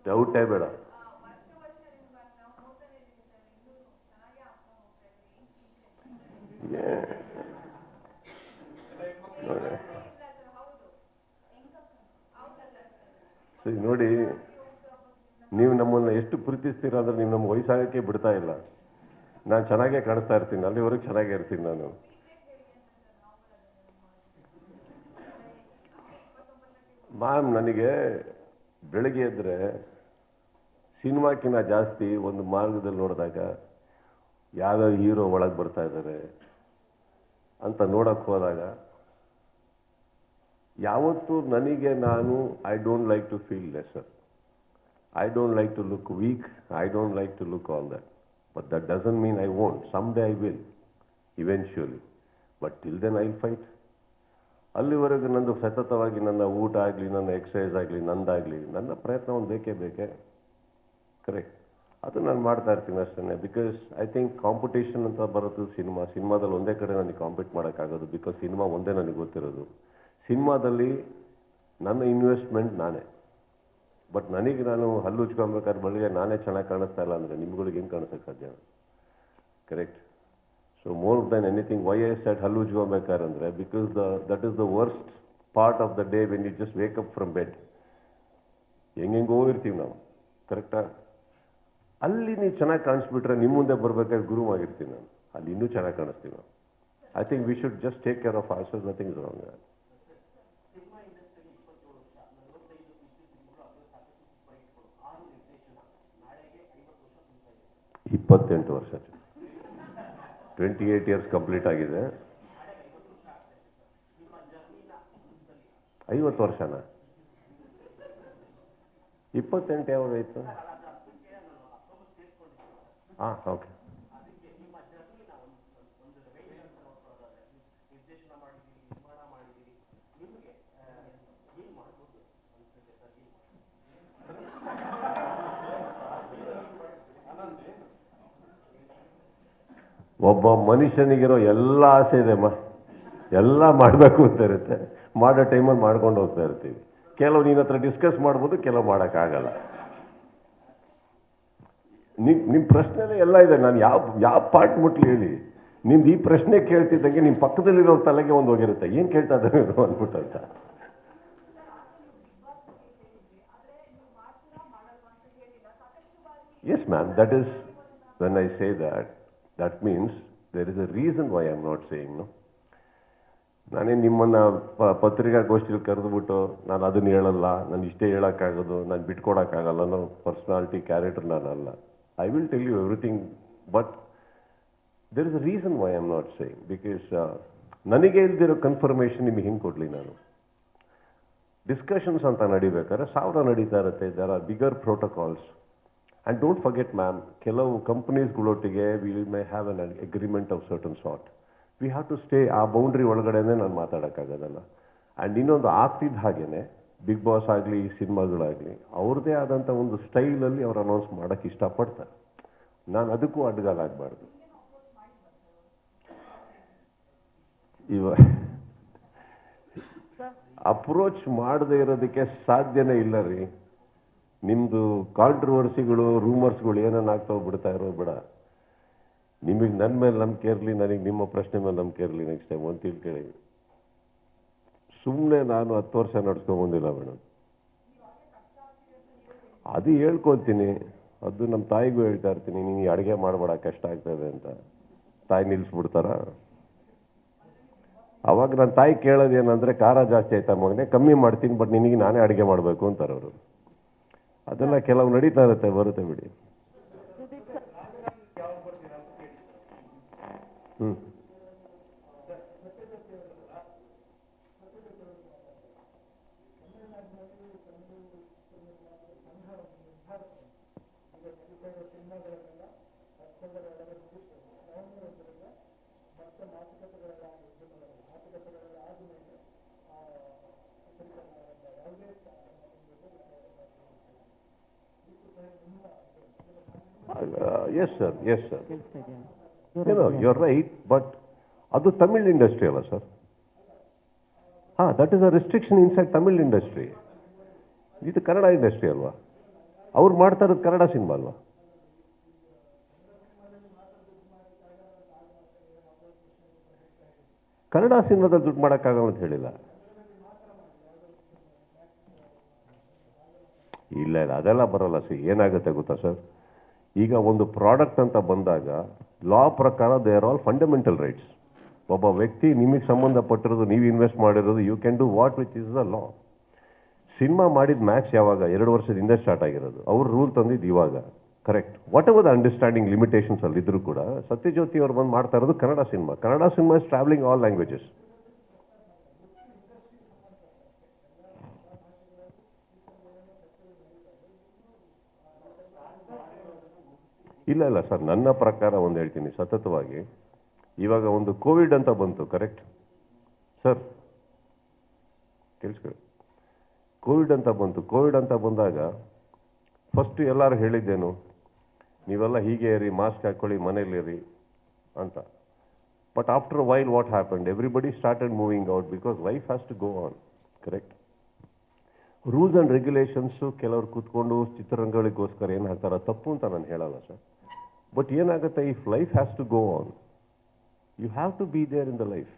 ಡೌಟೇ ಬೇಡ. ನೋಡಿ, ನೀವು ನಮ್ಮನ್ನು ಎಷ್ಟು ಪ್ರೀತಿಸ್ತೀರ ಅಂದ್ರೆ ನೀವು ನಮ್ಮ ವಯಸ್ಸಾಗಕ್ಕೆ ಬಿಡ್ತಾ ಇಲ್ಲ. ನಾನು ಚೆನ್ನಾಗೇ ಕಾಣಿಸ್ತಾ ಇರ್ತೀನಿ, ಅಲ್ಲಿವರೆಗೆ ಚೆನ್ನಾಗೇ ಇರ್ತೀನಿ ನಾನು. ಮ್ಯಾಮ್, ನನಗೆ ಬೆಳಗ್ಗೆ ಎದ್ದರೆ ಸಿನಿಮಾಕ್ಕಿಂತ ಜಾಸ್ತಿ ಒಂದು ಮಾರ್ಗದಲ್ಲಿ ನೋಡಿದಾಗ ಯಾವ್ಯಾವ ಹೀರೋ ಒಳಗೆ ಬರ್ತಾ ಇದ್ದಾರೆ ಅಂತ ನೋಡಕ್ಕೆ ಹೋದಾಗ ಯಾವತ್ತೂ ನನಗೆ ನಾನು I don't like to feel lesser. I don't like to look weak. I don't like to look all that. But that doesn't mean I won't. Someday I will, eventually. But till then I'll fight. ಅಲ್ಲಿವರೆಗೂ ನಂದು ಸತತವಾಗಿ ನನ್ನ ಊಟ ಆಗಲಿ, ನನ್ನ exercise ಆಗಲಿ, ನಂದಾಗಲಿ, ನನ್ನ ಪ್ರಯತ್ನ ಒಂದು ಬೇಕೇ. ಕರೆಕ್ಟ್. ಅದು ನಾನು ಮಾಡ್ತಾ ಇರ್ತೀನಿ ಅಷ್ಟೇ. ಬಿಕಾಸ್ ಐ ಥಿಂಕ್ ಕಾಂಪಿಟೇಷನ್ ಅಂತ ಬರೋದು ಸಿನಿಮಾದಲ್ಲಿ ಒಂದೇ ಕಡೆ ನನಗೆ ಕಾಂಪೀಟ್ ಮಾಡೋಕ್ಕಾಗೋದು. ಬಿಕಾಸ್ ಸಿನಿಮಾ ಒಂದೇ ನನಗೆ ಗೊತ್ತಿರೋದು. ಸಿನಿಮಾದಲ್ಲಿ ನನ್ನ ಇನ್ವೆಸ್ಟ್ಮೆಂಟ್ ನಾನೇ. ಬಟ್ ನನಗೆ ನಾನು ಹಲ್ಲು ಉಚ್ಕೊಬೇಕಾದ್ರೆ ಬಳಿಗೆ ನಾನೇ ಚೆನ್ನಾಗಿ ಕಾಣಿಸ್ತಾ ಇಲ್ಲ ಅಂದರೆ ನಿಮ್ಗಳಿಗೆ ಹೆಂಗೆ ಕಾಣಿಸೋಕ್ಕೆ ಸಾಧ್ಯ? Correct. So more than anything why I said ಹಲ್ಲು ಉಚ್ಕೊಬೇಕಾದ್ರೆ ಅಂದರೆ because that is the worst part of the day when you just wake up from bed. ಹೆಂಗೆಂಗೋ ಇರ್ತೀವಿ ನಾವು, ಕರೆಕ್ಟಾ? ಅಲ್ಲಿ ನೀವು ಚೆನ್ನಾಗಿ ಕಾಣಿಸ್ಬಿಟ್ರೆ ನಿಮ್ಮ ಮುಂದೆ ಬರಬೇಕಾದ್ರೆ ಗುರುವಾಗಿರ್ತೀನಿ ನಾನು. ಅಲ್ಲಿ ಇನ್ನೂ ಚೆನ್ನಾಗಿ ಕಾಣಿಸ್ತೀವಿ ನಾವು. I think we should just take care of ourselves. Nothing is wrong. 28 ವರ್ಷ, 28 ಇಯರ್ಸ್ ಕಂಪ್ಲೀಟ್ ಆಗಿದೆ. 50 ವರ್ಷನ? 28 ಯಾವಾಗಾಯ್ತು? ಹಾಂ, ಓಕೆ. ಒಬ್ಬ ಮನುಷ್ಯನಿಗಿರೋ ಎಲ್ಲ ಆಸೆ ಇದೆ ಎಲ್ಲ ಮಾಡಬೇಕು ಅಂತ ಇರುತ್ತೆ. ಮಾಡೋ ಟೈಮಲ್ಲಿ ಮಾಡ್ಕೊಂಡು ಹೋಗ್ತಾ ಇರ್ತೀವಿ. ಕೆಲವು ನಿನ್ನ ಹತ್ರ ಡಿಸ್ಕಸ್ ಮಾಡ್ಬೋದು, ಕೆಲವು ಮಾಡೋಕ್ಕಾಗಲ್ಲ. ನಿಮ್ಮ ಪ್ರಶ್ನೆನೇ ಎಲ್ಲ ಇದೆ. ನಾನು ಯಾವ ಪಾರ್ಟ್ ಮುಟ್ಲಿ ಹೇಳಿ? ನಿಮ್ದು ಈ ಪ್ರಶ್ನೆ ಕೇಳ್ತಿದ್ದಂಗೆ ನಿಮ್ಮ ಪಕ್ಕದಲ್ಲಿರೋ ತಲೆಗೆ ಒಂದು ಹೋಗಿರುತ್ತೆ, ಏನು ಕೇಳ್ತಾ ಇದ್ದಾರೆ ಅಂದ್ಬಿಟ್ಟು ಅಂತ. Yes ma'am, that is when I say that means there is a reason why I am not saying no. ನಾನೇ ನಿಮ್ಮನ್ನು ಪತ್ರಿಕಾಗೋಷ್ಠಿಯಲ್ಲಿ ಕರೆದುಬಿಟ್ಟು ನಾನು ಅದನ್ನು ಹೇಳಲ್ಲ, ನಾನು ಇಷ್ಟೇ ಹೇಳೋಕ್ಕಾಗೋದು, ನಾನು ಬಿಟ್ಕೊಡೋಕ್ಕಾಗಲ್ಲ ಅನ್ನೋ ಪರ್ಸ್ನಾಲಿಟಿ ಕ್ಯಾರೆಕ್ಟರ್ ನಾನಲ್ಲ. I will tell you everything, but there is a reason why I am not saying. Because ನನಗೆ ಇಲ್ದಿರೋ ಕನ್ಫರ್ಮೇಷನ್ ನಿಮಗೆ ಹಿಂಗೆ ಕೊಡಲಿ ನಾನು? ಡಿಸ್ಕಷನ್ಸ್ ಅಂತ ನಡಿಬೇಕಾದ್ರೆ 1000 ನಡೀತಾ ಇರುತ್ತೆ. There are bigger protocols. And don't forget, ma'am, ಕೆಲವು ಕಂಪನೀಸ್ಗಳೊಟ್ಟಿಗೆ we may have an agreement of certain sort. We have to stay ಆ ಬೌಂಡ್ರಿ ಒಳಗಡೆನೇ ನಾನು ಮಾತಾಡೋಕ್ಕಾಗೋದಲ್ಲ. ಆ್ಯಂಡ್ ಇನ್ನೊಂದು ಆಗ್ತಿದ್ದ ಹಾಗೇನೆ ಬಿಗ್ ಬಾಸ್ ಆಗಲಿ, ಸಿನಿಮಾಗಳಾಗಲಿ, ಅವ್ರದ್ದೇ ಆದಂಥ ಒಂದು ಸ್ಟೈಲಲ್ಲಿ ಅವ್ರು ಅನೌನ್ಸ್ ಮಾಡೋಕ್ಕೆ ಇಷ್ಟಪಡ್ತಾರೆ. ನಾನು ಅದಕ್ಕೂ ಅಡ್ಡಗಾಲಾಗಬಾರ್ದು. ಅಪ್ರೋಚ್ ಮಾಡದೇ ಇರೋದಕ್ಕೆ ಸಾಧ್ಯನೇ ಇಲ್ಲ ರೀ. ನಿಮ್ಮದು ಕಾಂಟ್ರವರ್ಸಿಗಳು, ರೂಮರ್ಸ್ಗಳು ಏನನ್ನ ಆಗ್ತಾವೆ ಬಿಡ್ತಾ ಇರೋ ಬೇಡ. ನಿಮಗೆ ನನ್ನ ಮೇಲೆ ನಂಬಿಕೆ ಇರಲಿ, ನನಗೆ ನಿಮ್ಮ ಪ್ರಶ್ನೆ ಮೇಲೆ ನಂಬಿಕೆ ಇರಲಿ. ನೆಕ್ಸ್ಟ್ ಟೈಮ್ ಒಂದು ತಿಳ್ಕೊಳ್ಳಿ, ಸುಮ್ಮನೆ ನಾನು 10 ವರ್ಷ ನಡ್ಸ್ಕೊಂಬಂದಿಲ್ಲ ಮೇಡಮ್. ಅದು ಹೇಳ್ಕೊತೀನಿ, ಅದು ನಮ್ಮ ತಾಯಿಗೂ ಹೇಳ್ತಾ ಇರ್ತೀನಿ, ನೀನು ಅಡುಗೆ ಮಾಡಬೇಡ ಕಷ್ಟ ಆಗ್ತದೆ ಅಂತ. ತಾಯಿ ನಿಲ್ಲಿಸ್ಬಿಡ್ತಾರ? ಅವಾಗ ನನ್ನ ತಾಯಿ ಕೇಳೋದೇನಂದರೆ, ಖಾರ ಜಾಸ್ತಿ ಆಯ್ತಾ ಮಗನೇ, ಕಮ್ಮಿ ಮಾಡ್ತೀನಿ, ಬಟ್ ನಿನಗೆ ನಾನೇ ಅಡುಗೆ ಮಾಡಬೇಕು ಅಂತಾರೆ ಅವರು. ಅದೆಲ್ಲ ಕೆಲವು ನಡೀತಾ ಇರುತ್ತೆ, ಬರುತ್ತೆ ಬಿಡಿ. Yes, sir. Yes, sir. You know, you're right, but ಅದು ತಮಿಳ್ ಇಂಡಸ್ಟ್ರಿ ಅಲ್ಲ ಸರ್? ಹಾಂ, that is a restriction inside Tamil industry. ಇದು ಕನ್ನಡ ಇಂಡಸ್ಟ್ರಿ ಅಲ್ವಾ? ಅವ್ರು ಮಾಡ್ತಾ ಇರೋದು ಕನ್ನಡ ಸಿನಿಮಾ ಅಲ್ವಾ? ಕನ್ನಡ ಸಿನಿಮಾದಲ್ಲಿ ದುಡ್ಡು ಮಾಡೋಕ್ಕಾಗಲ್ಲ ಅಂತ ಹೇಳಿಲ್ಲ. ಇಲ್ಲ ಇಲ್ಲ, ಅದೆಲ್ಲ ಬರಲ್ಲ. ಏನಾಗುತ್ತೆ ಗೊತ್ತಾ ಸರ್, ಈಗ ಒಂದು ಪ್ರಾಡಕ್ಟ್ ಅಂತ ಬಂದಾಗ ಲಾ ಪ್ರಕಾರ they are all fundamental rights. ಒಬ್ಬ ವ್ಯಕ್ತಿ ನಿಮಗೆ ಸಂಬಂಧಪಟ್ಟಿರೋದು, ನೀವು ಇನ್ವೆಸ್ಟ್ ಮಾಡಿರೋದು, you can do what which is the law. Cinema ಮಾಡಿದ ಮ್ಯಾಕ್ಸ್ ಯಾವಾಗ 2 ವರ್ಷದಿಂದ ಸ್ಟಾರ್ಟ್ ಆಗಿರೋದು, ಅವ್ರು ರೂಲ್ ತಂದಿದ್ದು ಇವಾಗ. Correct. Whatever the understanding limitations ಅಲ್ಲಿ ಇದ್ರು ಕೂಡ ಸತ್ಯಜ್ಯೋತಿ ಅವ್ರು ಬಂದು ಮಾಡ್ತಾ ಇರೋದು Kannada cinema. Kannada cinema is travelling all languages. ಇಲ್ಲ ಇಲ್ಲ ಸರ್, ನನ್ನ ಪ್ರಕಾರ ಒಂದು ಹೇಳ್ತೀನಿ ಸತತವಾಗಿ. ಇವಾಗ ಒಂದು ಕೋವಿಡ್ ಅಂತ ಬಂತು, ಕರೆಕ್ಟ್ ಸರ್? ಕೇಳಿಸ್ಕೊಳ್ಳಿ. ಕೋವಿಡ್ ಅಂತ ಬಂತು. ಕೋವಿಡ್ ಅಂತ ಬಂದಾಗ ಫಸ್ಟ್ ಎಲ್ಲರೂ ಹೇಳಿದ್ದೇನು, ನೀವೆಲ್ಲ ಹೀಗೆ ಇರಿ, ಮಾಸ್ಕ್ ಹಾಕೊಳ್ಳಿ, ಮನೇಲಿರಿ ಅಂತ. But after while what happened, everybody started moving out because life has to go on. Correct. Rules and regulations ಕೆಲವರು ಕೂತ್ಕೊಂಡು ಚಿತ್ರರಂಗಗಳಿಗೋಸ್ಕರ ಏನು ಹಾಕ್ತಾರ, ತಪ್ಪು ಅಂತ ನಾನು ಹೇಳಲ್ಲ ಸರ್. ಬಟ್ ಏನಾಗುತ್ತೆ, if life has to go on, you have to be there in the life.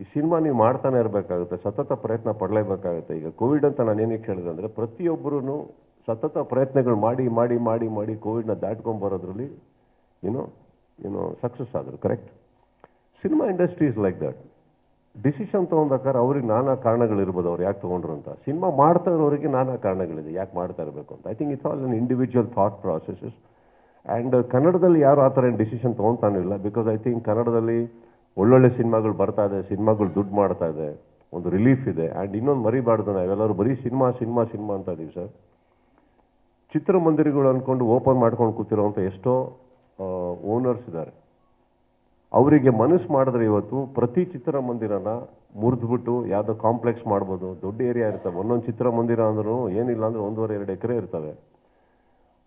ಈ ಸಿನಿಮಾ ನೀವು ಮಾಡ್ತಾನೆ ಇರಬೇಕಾಗುತ್ತೆ, ಸತತ ಪ್ರಯತ್ನ ಪಡಲೇಬೇಕಾಗುತ್ತೆ. ಈಗ ಕೋವಿಡ್ ಅಂತ ನಾನು ಏನಕ್ಕೆ ಹೇಳಿದೆ ಅಂದರೆ, ಪ್ರತಿಯೊಬ್ಬರೂ ಸತತ ಪ್ರಯತ್ನಗಳು ಮಾಡಿ ಮಾಡಿ ಮಾಡಿ ಮಾಡಿ ಕೋವಿಡ್ನ ದಾಟ್ಕೊಂಡ್ಬರೋದ್ರಲ್ಲಿ ಏನೋ ಸಕ್ಸಸ್ ಆದರು. Correct. Cinema industry is like that. Decision ತೊಗೊಂಡ್ಬೇಕಾದ್ರೆ ಅವ್ರಿಗೆ ನಾನಾ ಕಾರಣಗಳಿರ್ಬೋದು, ಅವ್ರು ಯಾಕೆ ತೊಗೊಂಡ್ರು ಅಂತ. ಸಿನಿಮಾ ಮಾಡ್ತಾ ಇರೋರಿಗೆ ನಾನಾ ಕಾರಣಗಳಿದೆ ಯಾಕೆ ಮಾಡ್ತಾ ಇರಬೇಕು ಅಂತ. I think it's all an individual thought processes. And ಕನ್ನಡದಲ್ಲಿ ಯಾರು ಆ ಥರ ಏನು ಡಿಸಿಷನ್ ತೊಗೊತಾನೂ ಇಲ್ಲ. ಬಿಕಾಸ್ ಐ ಥಿಂಕ್ ಕನ್ನಡದಲ್ಲಿ ಒಳ್ಳೊಳ್ಳೆ ಸಿನಿಮಾಗಳು ಬರ್ತಾ ಇದೆ, ಸಿನಿಮಾಗಳು ದುಡ್ಡು ಮಾಡ್ತಾ ಇದೆ, ಒಂದು ರಿಲೀಫ್ ಇದೆ. ಆ್ಯಂಡ್ ಇನ್ನೊಂದು ಮರಿಬಾರ್ದು, ನಾವೆಲ್ಲರೂ ಬರೀ ಸಿನಿಮಾ ಸಿನಿಮಾ ಸಿನಿಮಾ ಅಂತ ಇದೀವಿ ಸರ್. ಚಿತ್ರಮಂದಿರಗಳು ಅಂದ್ಕೊಂಡು ಓಪನ್ ಮಾಡ್ಕೊಂಡು ಕೂತಿರೋವಂಥ ಎಷ್ಟೋ ಓನರ್ಸ್ ಇದ್ದಾರೆ. ಅವರಿಗೆ ಮನಸ್ಸು ಮಾಡಿದ್ರೆ ಇವತ್ತು ಪ್ರತಿ ಚಿತ್ರಮಂದಿರನ ಮುರಿದ್ಬಿಟ್ಟು ಯಾವುದೋ ಕಾಂಪ್ಲೆಕ್ಸ್ ಮಾಡ್ಬೋದು. ದೊಡ್ಡ ಏರಿಯಾ ಇರ್ತವೆ, ಒಂದೊಂದು ಚಿತ್ರಮಂದಿರ ಅಂದ್ರೂ ಏನಿಲ್ಲ ಅಂದ್ರೆ 1.5-2 ಎಕರೆ ಇರ್ತವೆ.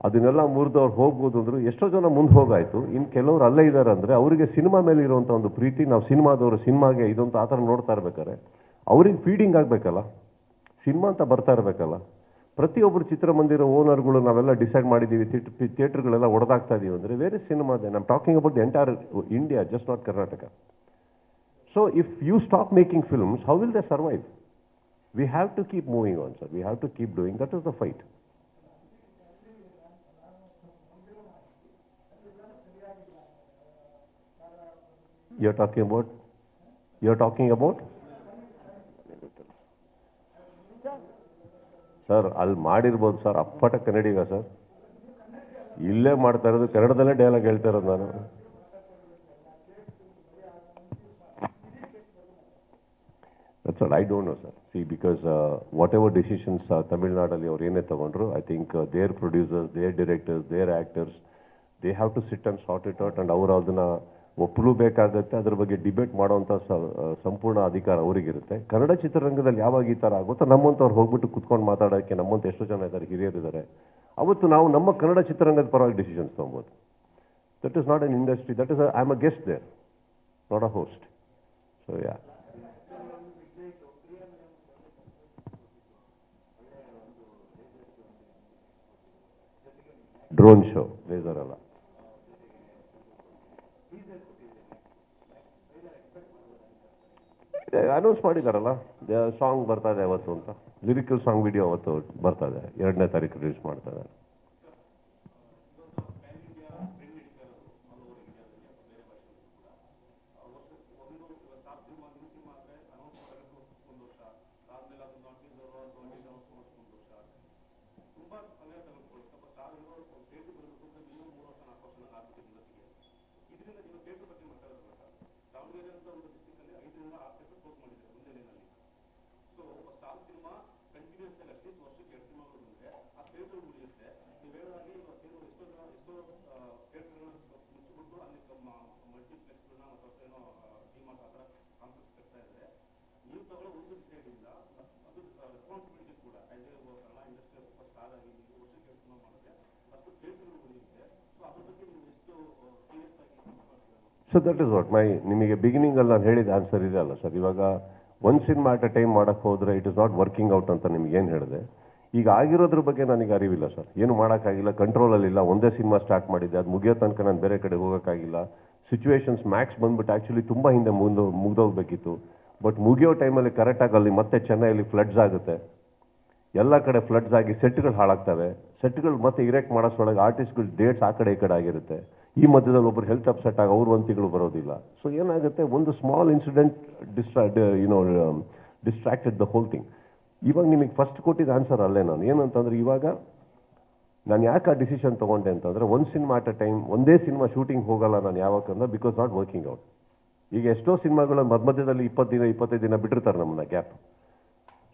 ಅದನ್ನೆಲ್ಲ ಮುರಿದು ಅವ್ರು ಹೋಗ್ಬೋದು ಅಂದ್ರು ಎಷ್ಟೋ ಜನ ಮುಂದೆ ಹೋಗಾಯ್ತು. ಇನ್ನು ಕೆಲವರು ಅಲ್ಲೇ ಇದ್ದಾರೆ ಅಂದರೆ ಅವರಿಗೆ ಸಿನಿಮಾ ಮೇಲೆ ಇರುವಂಥ ಒಂದು ಪ್ರೀತಿ, ನಾವು ಸಿನಿಮಾದವರು ಸಿನಿಮಾಗೆ ಇದಂತ ಆ ಥರ ನೋಡ್ತಾ ಇರ್ಬೇಕಾರೆ ಅವ್ರಿಗೆ ಫೀಡಿಂಗ್ ಆಗಬೇಕಲ್ಲ, ಸಿನಿಮಾ ಅಂತ ಬರ್ತಾ ಇರಬೇಕಲ್ಲ. ಪ್ರತಿಯೊಬ್ಬರು ಚಿತ್ರಮಂದಿರ ಓನರ್ಗಳು ನಾವೆಲ್ಲ ಡಿಸೈಡ್ ಮಾಡಿದ್ದೀವಿ, ಥಿಯೇಟರ್ಗಳೆಲ್ಲ ಹೊಡೆದಾಗ್ತಾ ಇದೀವಿ ಅಂದರೆ ವೇರೆ ಸಿನಿಮಾ ಇದೆ. I am talking about the entire India, just not Karnataka. So if you stop making films, how will they survive? We have to keep moving on sir, we have to keep doing. That is the fight. You're talking about sir, ಅಲ್ಲಿ ಮಾಡಿರ್ಬೋದು sir, ಅಪ್ಪಟ ಕನ್ನಡಿಗ sir. ಇಲ್ಲೇ ಮಾಡ್ತಾ ಇರೋದು, ಕನ್ನಡದಲ್ಲೇ dialogue ಹೇಳ್ತಾ ಇರೋದು ನಾನು. That's all. I don't know, sir. See, because whatever decisions Tamil Nadu ಅವ್ರು ಏನೇ ತಗೊಂಡ್ರು, I think their producers, their directors, their actors, they have to sit and sort it out. And ಅವರು ಅದನ್ನ ಒಪ್ಪಲೂಬೇಕಾಗತ್ತೆ. ಅದ್ರ ಬಗ್ಗೆ ಡಿಬೇಟ್ ಮಾಡೋವಂಥ ಸಂಪೂರ್ಣ ಅಧಿಕಾರ ಅವರಿಗಿರುತ್ತೆ. ಕನ್ನಡ ಚಿತ್ರರಂಗದಲ್ಲಿ ಯಾವಾಗ ಈ ಥರ ಆಗುತ್ತೋ ನಮ್ಮಂಥವ್ರು ಹೋಗ್ಬಿಟ್ಟು ಕುತ್ಕೊಂಡು ಮಾತಾಡೋಕ್ಕೆ ನಮ್ಮಂತ ಎಷ್ಟೋ ಜನ ಇದ್ದಾರೆ, ಹಿರಿಯರಿದ್ದಾರೆ. ಅವತ್ತು ನಾವು ನಮ್ಮ ಕನ್ನಡ ಚಿತ್ರರಂಗದ ಪರವಾಗಿ ಡಿಸಿಷನ್ಸ್ ತೊಗೊಬೋದು. That is not an industry, that is I am a guest there, not a host. So yeah, drone show, laser ಅಲ್ಲ. ಅನೌನ್ಸ್ ಮಾಡಿದಾರಲ್ಲ, ಸಾಂಗ್ ಬರ್ತಾ ಇದೆ ಅವತ್ತು ಅಂತ, ಲಿರಿಕಲ್ ಸಾಂಗ್ ವಿಡಿಯೋ ಅವತ್ತು ಬರ್ತಾ ಇದೆ, 2ನೇ ತಾರೀಕು ರಿಲೀಸ್ ಮಾಡ್ತಾ ಇದ್ದಾರೆ. ಸೊ ದಟ್ ಇಸ್ ವಾಟ್ ನಿಮಗೆ ಬಿಗಿನಿಂಗಲ್ಲಿ ನಾನು ಹೇಳಿದ ಆನ್ಸರ್ ಇದೆ ಅಲ್ಲ ಸರ್. ಇವಾಗ ಒಂದು ಸಿನಿಮಾ ಅಟ್ ಅ ಟೈಮ್ ಮಾಡೋಕ್ಕೆ ಹೋದರೆ it is not working out ಅಂತ ನಿಮ್ಗೆ ಏನು ಹೇಳಿದೆ. ಈಗ ಆಗಿರೋದ್ರ ಬಗ್ಗೆ ನನಗೆ ಅರಿವಿಲ್ಲ ಸರ್, ಏನು ಮಾಡೋಕ್ಕಾಗಿಲ್ಲ, ಕಂಟ್ರೋಲಲ್ಲಿಲ್ಲ. ಒಂದೇ ಸಿನಿಮಾ ಸ್ಟಾರ್ಟ್ ಮಾಡಿದ್ದೆ, ಅದು ಮುಗಿಯೋ ತನಕ ನಾನು ಬೇರೆ ಕಡೆ ಹೋಗೋಕ್ಕಾಗಿಲ್ಲ. ಸಿಚುವೇಶನ್ಸ್ ಮ್ಯಾಕ್ಸ್ ಬಂದ್ಬಿಟ್ಟು ಆ್ಯಕ್ಚುಲಿ ತುಂಬ ಹಿಂದೆ ಮುಗ್ದೋಗ್ಬೇಕಿತ್ತು. ಬಟ್ ಮುಗಿಯೋ ಟೈಮಲ್ಲಿ ಕರೆಕ್ಟಾಗಿ ಅಲ್ಲಿ ಮತ್ತೆ ಚೆನ್ನೈಯಲ್ಲಿ ಫ್ಲಡ್ಸ್ ಆಗುತ್ತೆ, ಎಲ್ಲ ಕಡೆ ಫ್ಲಡ್ಸ್ ಆಗಿ ಸೆಟ್ಗಳು ಹಾಳಾಗ್ತವೆ. ಸೆಟ್ಗಳು ಮತ್ತೆ ಇರೆಕ್ಟ್ ಮಾಡೋಷ್ಟೊಳಗೆ ಆರ್ಟಿಸ್ಟ್ಗಳು ಡೇಟ್ಸ್ ಆ ಕಡೆ ಈ ಕಡೆ ಆಗಿರುತ್ತೆ. ಈ ಮಧ್ಯದಲ್ಲಿ ಒಬ್ಬರು ಹೆಲ್ತ್ ಅಪ್ಸೆಟ್ ಆಗಿ ಅವ್ರು 1 ತಿಂಗಳು ಬರೋದಿಲ್ಲ. ಸೊ ಏನಾಗುತ್ತೆ, ಒಂದು small incident distracted the whole thing. ಇವಾಗ ನಿಮಗೆ ಫಸ್ಟ್ ಕೊಟ್ಟಿದ್ದ ಆನ್ಸರ್ ಅಲ್ಲೇ ನಾನು ಏನಂತಂದ್ರೆ, ಇವಾಗ ನಾನು ಯಾಕೆ ಆ ಡಿಸಿಷನ್ ತೊಗೊಂಡೆ ಅಂತಂದರೆ, ಒಂದು ಸಿನಿಮಾ ಅಟ್ ಅ ಟೈಮ್, ಒಂದೇ ಸಿನಿಮಾ ಶೂಟಿಂಗ್ ಹೋಗಲ್ಲ ನಾನು ಯಾವಾಗಂದ್ರೆ, ಬಿಕಾಸ್ ನಾಟ್ ವರ್ಕಿಂಗ್ ಔಟ್. ಈಗ ಎಷ್ಟೋ ಸಿನಿಮಾಗಳು ಮಧ್ಯದಲ್ಲಿ 20 ದಿನ 25 ದಿನ ಬಿಟ್ಟಿರ್ತಾರೆ ನಮ್ಮನ್ನ ಗ್ಯಾಪ್.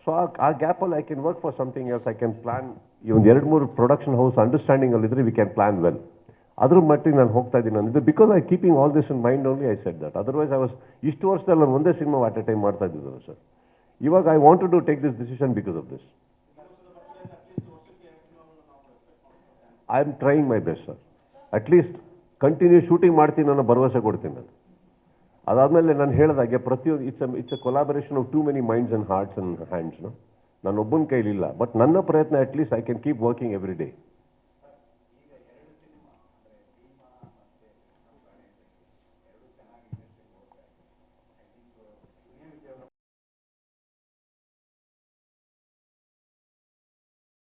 ಸೊ ಆ ಗ್ಯಾಪಲ್ಲಿ I can work for something else. I can plan. ಈ ಒಂದು 2-3 ಪ್ರೊಡಕ್ಷನ್ ಹೌಸ್ ಅಂಡರ್ಸ್ಟ್ಯಾಂಡಿಂಗಲ್ಲಿದ್ದರೆ ವಿ ಕ್ಯಾನ್ ಪ್ಲಾನ್ ವೆಲ್. ಅದ್ರ ಮಟ್ಟಿಗೆ ನಾನು ಹೋಗ್ತಾ ಇದ್ದೀನಿ ಅಂದಿದ್ದು, because I keeping all this in mind only I said that. Otherwise I was ಇಷ್ಟು ವರ್ಷದಲ್ಲಿ ನಾನು ಒಂದೇ ಸಿನಿಮಾ ಅಟ್ ಎ ಟೈಮ್ ಮಾಡ್ತಾ ಇದ್ದಿದ್ದು ಸರ್. ಇವಾಗ I wanted to take this decision because of this. I am trying my best sir. At least continue shooting ಮಾಡ್ತೀನಿ ಅನ್ನೋ ಭರವಸೆ ಕೊಡ್ತೀನಿ ನಾನು. ಅದಾದಮೇಲೆ ನಾನು ಹೇಳಿದಾಗೆ ಪ್ರತಿಯೊಂದು it's a collaboration of too many minds and hearts and hands. ನಾನು ಒಬ್ಬನ ಕೈಲಿಲ್ಲ, ಬಟ್ ನನ್ನ ಪ್ರಯತ್ನ at least I can keep working every day.